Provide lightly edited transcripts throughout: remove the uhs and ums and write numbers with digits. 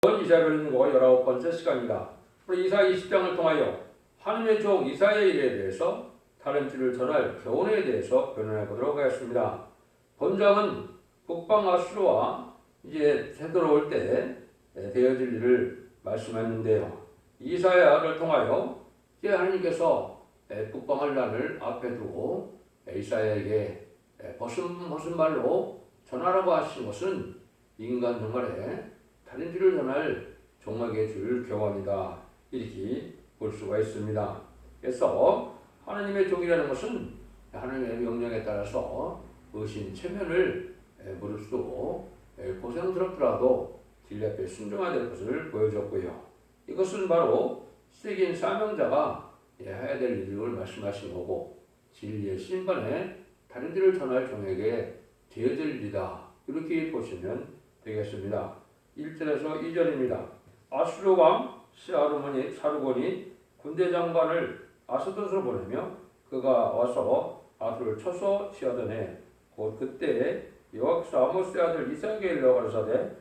이사야별인고 19번째 시간입니다. 우리 이사야 20장을 통하여 하나님의 종 이사야의 일에 대해서 다른지를 전할 교훈에 대해서 변론해 보도록 하겠습니다. 본장은 북방 아수르와 이제 되돌아올 때 되어질 일을 말씀했는데요. 이사야를 통하여 이제 하나님께서 북방할 난을 앞에 두고 이사야에게 벗은 말로 전하라고 하신 것은 인간 생활에 다른 길을 전할 종에게 줄 교훈이다, 이렇게 볼 수가 있습니다. 그래서 하나님의 종이라는 것은 하나님의 명령에 따라서 의심 체면을 무릅쓰고 고생스럽더라도 진리 앞에 순종해야 될 것을 보여줬고요. 이것은 바로 시대인 사명자가 해야 될 일을 말씀하신 거고, 진리의 심판에 다른 길을 전할 종에게 되어질 일이다, 이렇게 보시면 되겠습니다. 1절에서 2절입니다. 아수르 왕 사르곤이 군대 장관을 아스돗으로 보내며 그가 와서 아수르를 쳐서 치하더니 곧 그때 여호와께서 아모스의 아들 이사야에게 일러 가라사대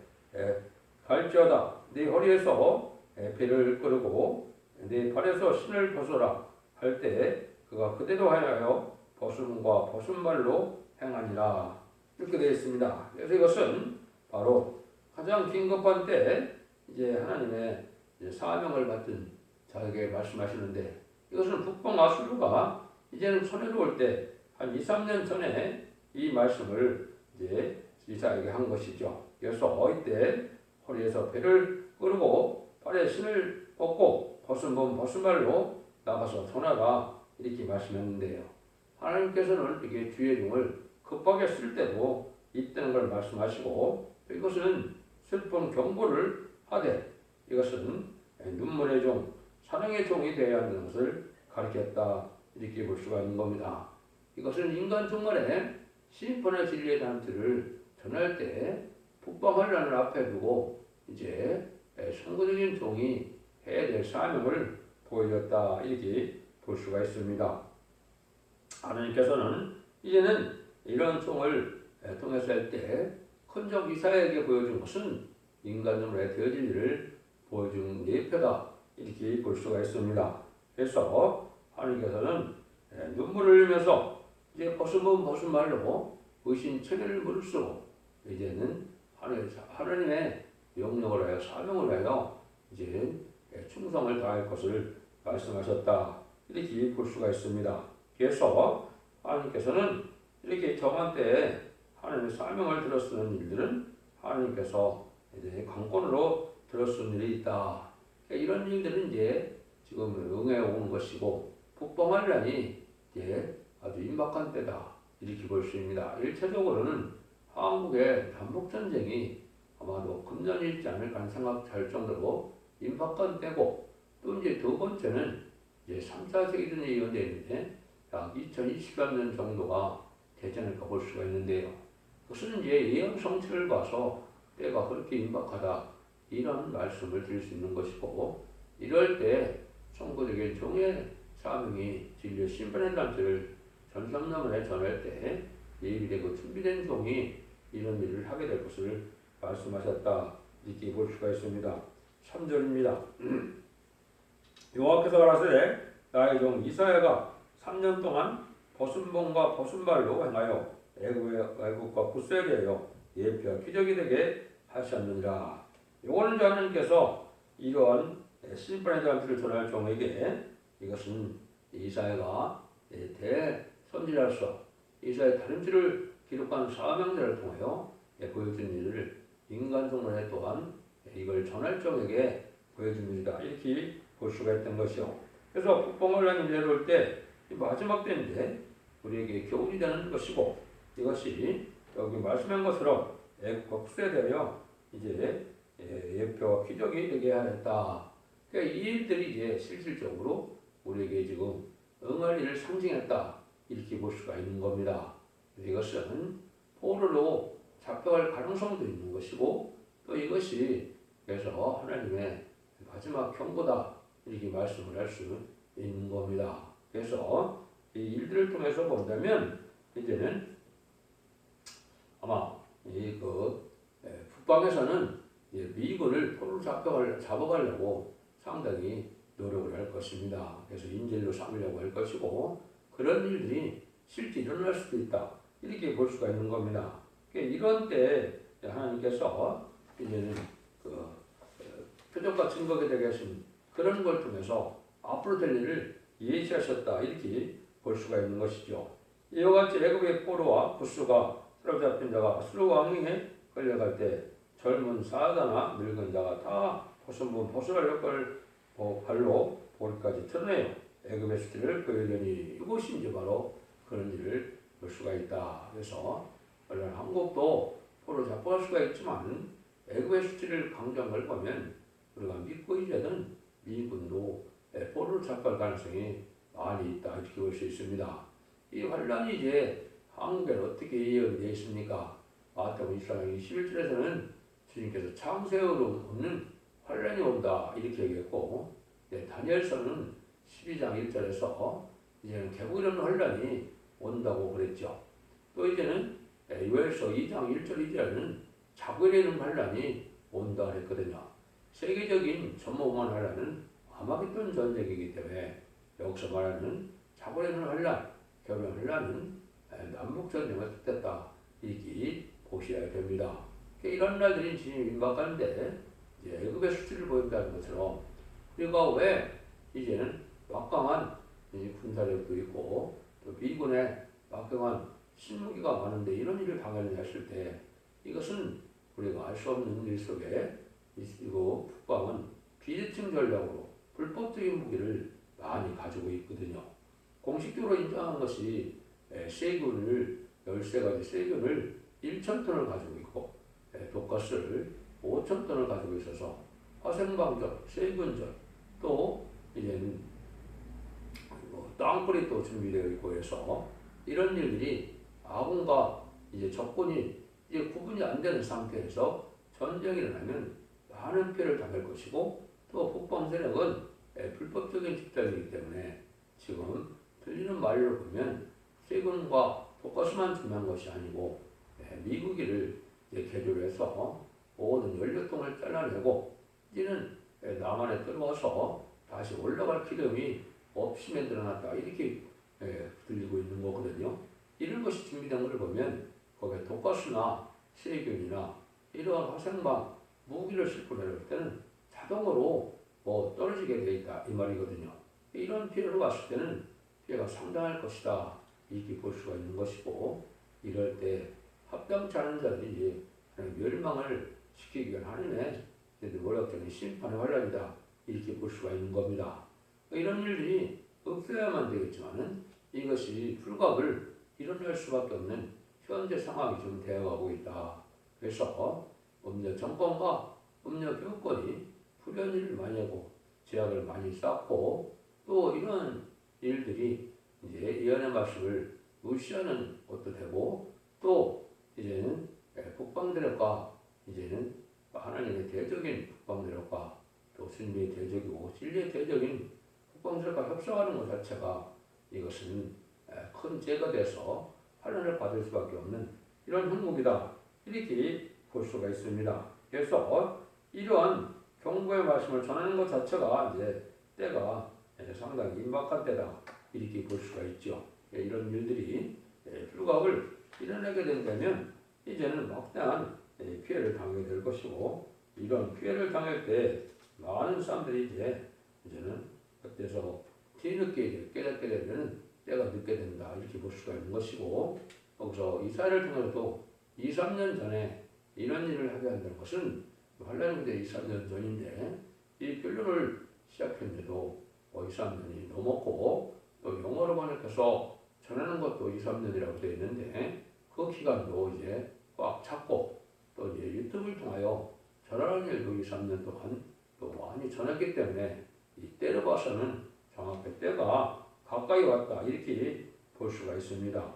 갈지어다 네 허리에서 배를 끄르고 네 발에서 신을 벗어라 할 때 그가 그대로 하여 벗음과 벗음발로 행하니라, 이렇게 되어 있습니다. 그래서 이것은 바로 가장 긴급한 때 이제 하나님의 사명을 받은 자에게 말씀하시는데, 이것은 북방 아수르가 이제는 손해로 올 때 한 2, 3년 전에 이 말씀을 이제 이사야에게 한 것이죠. 그래서 이때 허리에서 배를 끄르고 발에 신을 벗고 벗은 발로 나가서 전하라, 이렇게 말씀했는데요. 하나님께서는 이게 주의 종을 급하게 쓸 때도 있다는 걸 말씀하시고, 이것은 슬픈 경고를 하되 이것은 눈물의 종, 사랑의 종이 되어야 하는 것을 가르쳤다, 이렇게 볼 수가 있는 겁니다. 이것은 인간 종말에 심판의 진리의 단체를 전할 때 북방할 난을 앞에 두고 이제 선구적인 종이 해야 될 사명을 보여줬다, 이렇게 볼 수가 있습니다. 하나님께서는 이제는 이런 종을 통해서 할 때 큰적 이사야에게 보여준 것은 인간으로의 되어질 일을 보여준 예표다, 이렇게 볼 수가 있습니다. 그래서 하나님께서는 눈물을 흘리면서 이제 벗은 말로 의심 체면을 무릅쓰고 이제는 하나님의 명령을 하여 사명을 하여 이제 충성을 다할 것을 말씀하셨다, 이렇게 볼 수가 있습니다. 그래서 하나님께서는 이렇게 정한 때에 하나님의 사명을 들어쓰는 일들은 하나님께서 이제 강권으로 들어쓰는 일이 있다. 이런 일들은 이제 지금 응해 오는 것이고, 북방할 난이 이제 아주 임박한 때다, 이렇게 볼 수 있습니다. 일차적으로는 한국의 단독전쟁이 아마도 금년일지 않을까 하는 생각할 정도로 임박한 때고, 또 이제 두 번째는 이제 3차 세계대전이 예언되어 있는데 약 2023년 정도가 되지 않을까 볼 수가 있는데요. 그것은 이제 예언 성취를 봐서 때가 그렇게 임박하다, 이런 말씀을 드릴 수 있는 것이고, 이럴 때 선구적인 종의 사명이 진리의 심판의 단체를 전성남에 전할 때 예비되고 준비된 종이 이런 일을 하게 될 것을 말씀하셨다, 이렇게 볼 수가 있습니다. 3절입니다. 여호와께서 가라사대 나의 종 이사야가 3년 동안 벗은봉과 벗은발로 행하여 애국과 구스에 대하여 예표와 기적이 되게 하셨느니라. 요거는 하나님께서 이러한 심판의 단체를 전할 종에게, 이것은 이사야가 대선지자로서 이사야의 다름질을 기록한 사명자를 통하여 보여준 일을 인간 종론에 또한 이걸 전할 종에게 보여준 일이다, 이렇게 볼 수가 있던 것이요. 그래서 북방을 하는 내려올 때 마지막 때인데 우리에게 교훈이 되는 것이고, 이것이 여기 말씀한 것처럼 애국과 구스에 대하여 이제 예표와 기적이 되게 하였다. 그러니까 이 일들이 이제 실질적으로 우리에게 지금 응할 일을 상징했다, 이렇게 볼 수가 있는 겁니다. 이것은 포로로 잡혀갈 가능성도 있는 것이고, 또 이것이 그래서 하나님의 마지막 경고다, 이렇게 말씀을 할 수 있는 겁니다. 그래서 이 일들을 통해서 본다면 이제는 아마 북방에서는 이제 미군을 포로로 잡아가려고 상당히 노력을 할 것입니다. 그래서 인질로 삼으려고 할 것이고 그런 일들이 실제 일어날 수도 있다. 이렇게 볼 수가 있는 겁니다. 그러니까 이런 때 하나님께서 이제는 표적과 증거가 되게 하신 그런 걸 통해서 앞으로 될 일을 예시하셨다. 이렇게 볼 수가 있는 것이죠. 이와 같이 애굽의 포로와 구스가 사로잡힌 자가 아수르 왕에게 끌려갈 때 젊은 사자나 늙은 자가 다 보슬할 걸 발로 볼까지 드러내요. 애굽의 수치를 보이려니 이것이 이제 바로 그런 일을 볼 수가 있다. 그래서 물론 한국도 포로 잡아갈 수가 있지만 애굽의 수치를 강조한 걸 보면 우리가 믿고 이제는 미군도 포로를 잡아갈 가능성이 많이 있다. 이렇게 볼 수 있습니다. 이 환란이 이제 한국에 어떻게 예언되어 있습니까? 마태복음 24장 21절에서는 주님께서 창세후로 없는 환란이 온다 이렇게 얘기했고, 다니엘서는 12장 1절에서 이제는 개복이 없는 환란이 온다고 그랬죠. 또 이제는 요엘서 2장 1절 2절에는 자고일에 있는 환란이 온다 그랬거든요. 세계적인 전무후무한 환란은 아마겟돈 전쟁이기 때문에 여기서 말하는 자고일에 있는 환란, 겨울의 환란은 남북전쟁을 뜻했다 이렇게 보셔야 됩니다. 이런 날들이 지금 임박하는데 이제 애굽의 수치를 보인다는 것처럼 우리가 왜 이제는 막강한 군사력도 있고 또 미군의 막강한 신무기가 많은데 이런 일을 당하느냐 했을 때 이것은 우리가 알 수 없는 일 속에 이거 북방은 비대칭 전략으로 불법적인 무기를 많이 가지고 있거든요. 공식적으로 인정한 것이 세균을 13가지 세균을 1,000톤을 가지고 있고 독가스를 5,000톤을 가지고 있어서 화생방전, 세균전 또 이제는 땅굴이 또 준비되어 있고 해서 이런 일들이 아군과 이제 적군이 이제 구분이 안 되는 상태에서 전쟁이 일어나면 많은 피해를 당할 것이고 또 북방 세력은 불법적인 집단이기 때문에 지금 들리는 말로 보면 세군과 독가스만 중요한 것이 아니고 미국이를 개조를 해서 모든 연료통을 잘라내고 이제는 남한에 들어와서 다시 올라갈 기름이 없이 만들어놨다 이렇게 들리고 있는 거거든요. 이런 것이 준비된 걸 보면 거기에 독가스나 세균이나 이러한 화생방 무기를 싣고 내려올 때는 자동으로 떨어지게 되어 있다 이 말이거든요. 이런 피해로 봤을 때는 피해가 상당할 것이다 이렇게 볼 수가 있는 것이고 이럴 때 합당치 않은 자들이 멸망을 시키기 위한 하나님의 노력적인 심판의 환란이다 이렇게 볼 수가 있는 겁니다. 이런 일들이 없어야만 되겠지만은 이것이 불가을 일어날 수밖에 없는 현재 상황이 좀 되어가고 있다. 그래서 음녀 정권과 음녀 교권이 불연일을 많이 하고 제약을 많이 쌓고 또 이런 일들이 이제 예언의 말씀을 무시하는 것도 되고 또 이제는 북방대력과 이제는 하나님의 대적인 북방대력과 또 승리의 대적이고 진리의 대적인 북방대력과 협상하는 것 자체가 이것은 큰 죄가 돼서 환난을 받을 수밖에 없는 이런 형국이다 이렇게 볼 수가 있습니다. 그래서 이러한 경고의 말씀을 전하는 것 자체가 이제 때가 상당히 임박한 때다 이렇게 볼 수가 있죠. 이런 일들이 불가을 일어나게 된다면 이제는 막대한 피해를 당하게 될 것이고 이런 피해를 당할 때 많은 사람들이 이제는 그때서 뒤늦게 깨닫게 되면 때가 늦게 된다 이렇게 볼 수가 있는 것이고 거기서 이사야를 통해서도 2, 3년 전에 이런 일을 하게 한다는 것은 환란인데 2, 3년 전인데 이 변론을 시작했는데도 2, 3년이 넘었고 또 영어로 번역해서 전하는 것도 2, 3년이라고 되어 있는데 그 기간도 이제 꽉 찼고 또 이제 유튜브를 통하여 전하는 일도 2, 3년 동안 또 많이 전했기 때문에 이 때를 봐서는 정확히 때가 가까이 왔다 이렇게 볼 수가 있습니다.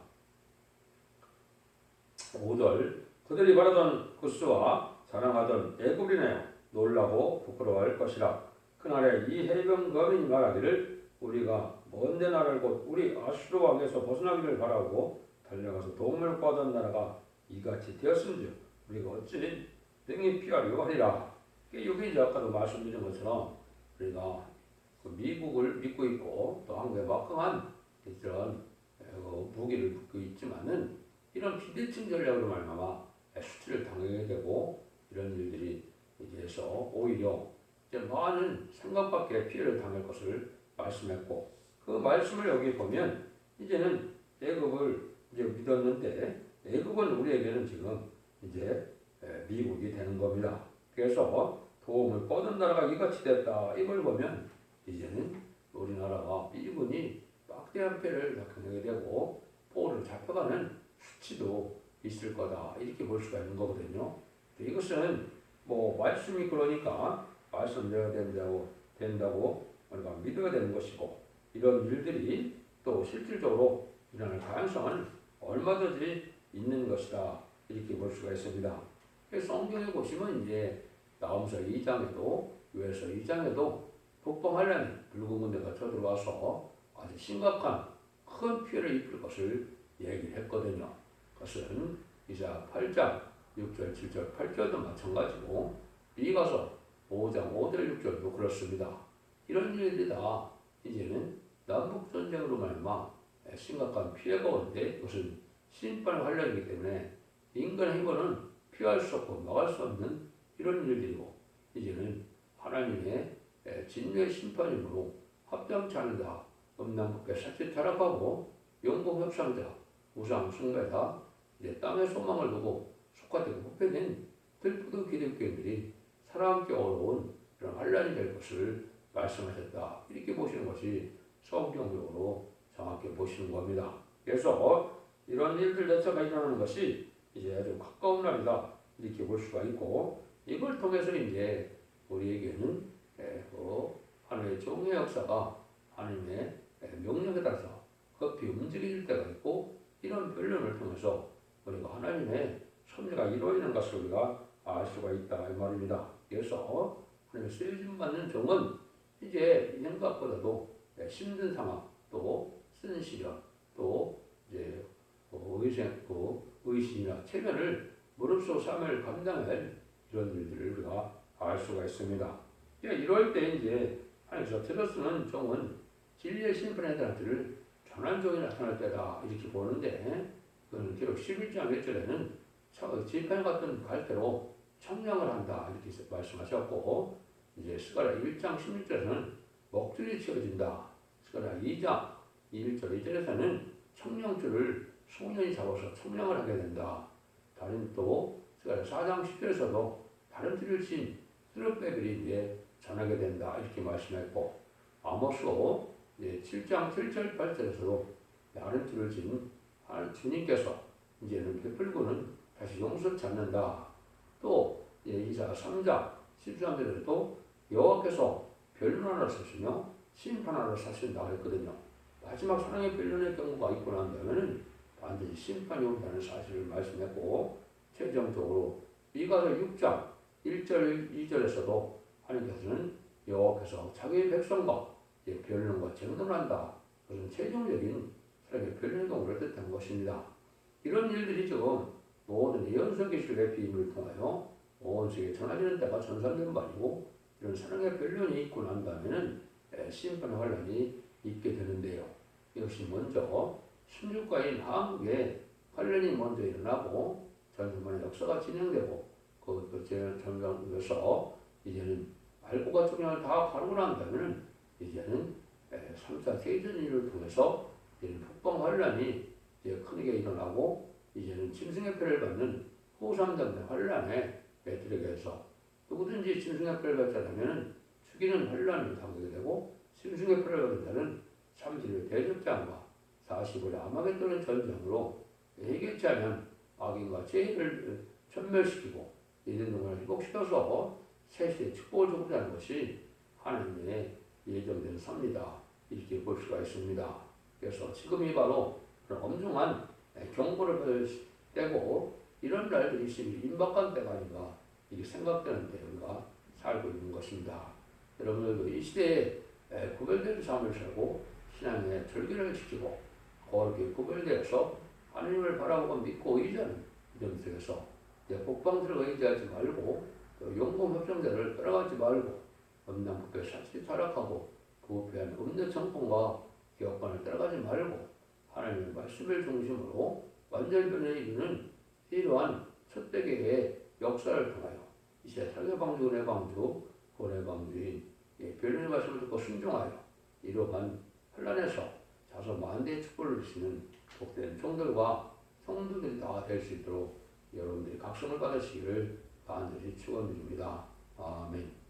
5절 그들이 바라던 구스와 자랑하던 애굽이네요 놀라고 부끄러워할 것이라. 그날에 이 해변 거민이 말하기를 우리가 먼데 나라를 곧 우리 아수르 왕에서 벗어나기를 바라고 달려가서 도움을 구하던 나라가 이같이 되었은즉 우리가 어찌 등이 피하려 하리라. 이게 이제 아까도 말씀드린 것처럼 우리가 그 미국을 믿고 있고 또 한국에 막강한 이런 무기를 믿고 있지만은 이런 비대칭 전략으로 말미암아 수치를 당하게 되고 이런 일들이 이제서 오히려 이제 많은 생각밖의 피해를 당할 것을 말씀했고 그 말씀을 여기 보면 이제는 애굽을 이제 믿었는데 애굽은 우리에게는 지금 이제 미국이 되는 겁니다. 그래서 도움을 뻗은 나라가 이같이 됐다. 이걸 보면 이제는 우리나라가 미군이 막대한 피해를 당하게 되고 포로를 잡혀가는 수치도 있을 거다. 이렇게 볼 수가 있는 거거든요. 이것은 뭐 말씀이 그러니까 말씀대로 된다고 우리가 믿어야 되는 것이고 이런 일들이 또 실질적으로 일어날 가능성은 얼마든지 있는 것이다. 이렇게 볼 수가 있습니다. 성경에 보시면 이제 나홈서 2장에도 요엘서 2장에도 북방환란이 붉은 군대가 쳐들어와서 아주 심각한 큰 피해를 입힐 것을 얘기를 했거든요. 그것은 이사 8장 6절, 7절, 8절도 마찬가지고 미가서 5장 5절, 6절도 그렇습니다. 이런 일들이 다 이제는 남북전쟁으로 말미암아 심각한 피해가 오는데 이것은 심판의 환란이기 때문에 인간의 행위는 피할 수 없고 막을 수 없는 이런 일들이고 이제는 하나님의 진노의 심판이므로 합당치 않은 자, 음란국가 사치 타락하고 영공협상자, 우상 숭배자, 이제 땅의 소망을 두고 속화되고 후패된 들푸드 기독교인들이 살아남기 어려운 이런 환란이 될 것을 말씀하셨다. 이렇게 보시는 것이 성경적으로 정확히 보시는 겁니다. 그래서 이런 일들 자체가 일어나는 것이 이제 아주 가까운 날이다. 이렇게 볼 수가 있고 이걸 통해서 이제 우리에게는 하나님의 종의 역사가 하나님의 명령에 따라서 급히 움직일 때가 있고 이런 변론을 통해서 우리가 하나님의 섭리가 이루어지는 것을 우리가 알 수가 있다 이 말입니다. 그래서 하나님의 쓰여짐 받는 종은 이제 생각보다도 힘든 상황 또 쓴 시련 또 이제 의심이나 체면을 무릅쓰고 삶을 감당할 이런 일들을 우리가 알 수가 있습니다. 이럴 때 이제 하나님께서 들어쓰는 종은 진리의 심판의 단체를 전한 종이 나타날 때다 이렇게 보는데 그는 기록 11장 1절에는 지팡이 같은 갈대로 청량을 한다 이렇게 말씀하셨고 이제 스가랴 1장 16절에는 먹줄이 치워진다. 스가랴 2장 1절 2절에서는 청량줄을 소년이 잡아서 청량을 하게 된다. 다른 또 스가랴 4장 10절에서도 다른 줄을 친 스룹베벨이 이제 전하게 된다 이렇게 말씀했고 아모스로 7장 7절 8절에서도 다른 줄을 친 주님께서 이제는 베풀고는 다시 용서치 않는다. 또 이사 3장 13절에도 여호와께서 변론하러 서시며 심판하러 사신다고 했거든요. 마지막 사랑의 변론의 경우가 있고 난 다음에는 반드시 심판이 온다는 사실을 말씀했고 최종적으로 미가서 6장 1절 2절에서도 하나님께서는 여호와께서 자기의 백성과 변론과 정론한다. 그것은 최종적인 사랑의 변론의 경우를 뜻한 것입니다. 이런 일들이 지금 모든 예언서 계시록의 비밀을 통하여 온 세계에 전해지는 때가 전산된 바이고 이런 사랑의 변론이 있고 난 다음에는 심판의 환란이 있게 되는데요. 이것이 먼저 16가인 한국에 환란이 먼저 일어나고 전쟁만의 역사가 진행되고 그것도 전쟁에서 이제는 말고가 중량을 다 가르고 난 다음에는 이제는 3차 세전일을 통해서 이제는 북방 환란이 이제 크게 일어나고 이제는 짐승의 표를 받는 후삼장의 환란에 매들에게서 누구든지 짐승의 표를 받지 않으면 죽이는 환란을 당하게 되고 짐승의 표를 받은 자는 30일 대접장과 40일 아마겟돈의 전쟁으로 해결치 않으면 악인과 죄를 전멸시키고 이런 동안을 회복시켜서 세시의 축복을 주고자 하는 것이 하나님의 예정된 섭니다. 이렇게 볼 수가 있습니다. 그래서 지금이 바로 그런 엄중한 경고를 받을 때고 이런 날들이 임박한 때가 아닌가 이렇게 생각되는데 우리가 살고 있는 것입니다. 여러분들도 이 시대에 구별된 삶을 살고 신앙의 절기를 지키고 거룩히 구별되어서 하나님을 바라보고 믿고 의지하는 이런 속에서 북방스를 의지하지 말고 또 용공 협정대를 따라가지 말고 남북의 사치 타락하고 부패한 음료 정권과 기업관을 따라가지 말고 하나님의 말씀을 중심으로 완전히 변화에 이르는 이러한 첫대계의 역사를 통하여 이제 설교 방주, 은혜 방주, 고뇌 방주인 변론의 말씀을 듣고 순종하여 이러한 혼란에서 자손 만대의 축복을 주시는 복된 종들과 성도들이 다 될 수 있도록 여러분들이 각성을 받으시기를 반드시 축원드립니다. 아멘.